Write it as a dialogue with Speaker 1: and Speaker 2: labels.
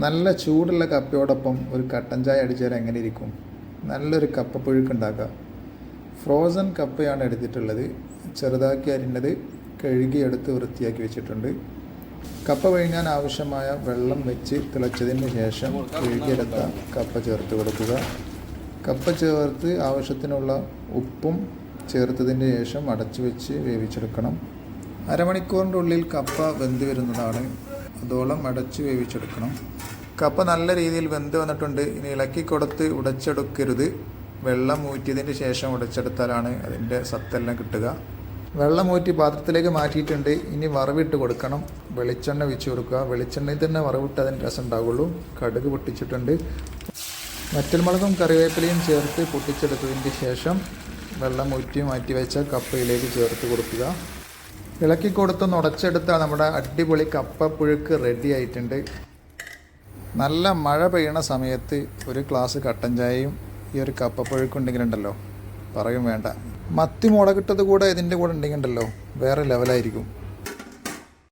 Speaker 1: നല്ല ചൂടുള്ള കപ്പയോടൊപ്പം ഒരു കട്ടൻ ചായ അടിച്ചാൽ എങ്ങനെ ഇരിക്കും? നല്ലൊരു കപ്പപ്പുഴുക്ക് ഉണ്ടാക്കാം. ഫ്രോസൺ കപ്പയാണ് എടുത്തിട്ടുള്ളത്. ചെറുതാക്കി അരിഞ്ഞത് കഴുകിയെടുത്ത് വൃത്തിയാക്കി വെച്ചിട്ടുണ്ട്. കപ്പ പിഴുങ്ങാൻ ആവശ്യമായ വെള്ളം വെച്ച് തിളച്ചതിന് ശേഷം കഴുകിയെടുത്ത കപ്പ ചേർത്ത് കൊടുക്കുക. കപ്പ ചേർത്ത് ആവശ്യത്തിനുള്ള ഉപ്പും ചേർത്തതിന് ശേഷം അടച്ചു വെച്ച് വേവിച്ചെടുക്കണം. അരമണിക്കൂറിൻ്റെ ഉള്ളിൽ കപ്പ വെന്ത് വരുന്നതാണ്. അതോളം അടച്ച് വേവിച്ചെടുക്കണം. കപ്പ നല്ല രീതിയിൽ വെന്ത് വന്നിട്ടുണ്ട്. ഇനി ഇളക്കി കൊടുത്ത് ഉടച്ചെടുക്കരുത്. വെള്ളം ഊറ്റിയതിന് ശേഷം ഉടച്ചെടുത്താലാണ് അതിൻ്റെ സത്തെല്ലാം കിട്ടുക. വെള്ളം ഊറ്റി പാത്രത്തിലേക്ക് മാറ്റിയിട്ടുണ്ട്. ഇനി വറവിട്ട് കൊടുക്കണം. വെളിച്ചെണ്ണ വെച്ച് കൊടുക്കുക. വെളിച്ചെണ്ണയിൽ തന്നെ വറവിട്ട് അതിന് രസം ഉണ്ടാവുള്ളൂ. കടുക് പൊട്ടിച്ചിട്ടുണ്ട്. വറ്റൽമുളകും കറിവേപ്പിലയും ചേർത്ത് പൊട്ടിച്ചെടുത്തതിന് ശേഷം വെള്ളം ഊറ്റി മാറ്റി വെച്ച കപ്പയിലേക്ക് ചേർത്ത് കൊടുക്കുക. ഇളക്കി കൊടുത്തൊന്ന് ഉടച്ചെടുത്താൽ നമ്മുടെ അടിപൊളി കപ്പപ്പുഴുക്ക് റെഡി ആയിട്ടുണ്ട്. നല്ല മഴ പെയ്യണ സമയത്ത് ഒരു ഗ്ലാസ് കട്ടൻ ചായയും ഈ ഒരു കപ്പപ്പുഴുക്കുണ്ടെങ്കിലുണ്ടല്ലോ പറയും വേണ്ട. മത്തി മുളകിട്ടത് കൂടെ ഇതിൻ്റെ കൂടെ ഉണ്ടെങ്കിലുണ്ടല്ലോ വേറെ ലെവലായിരിക്കും.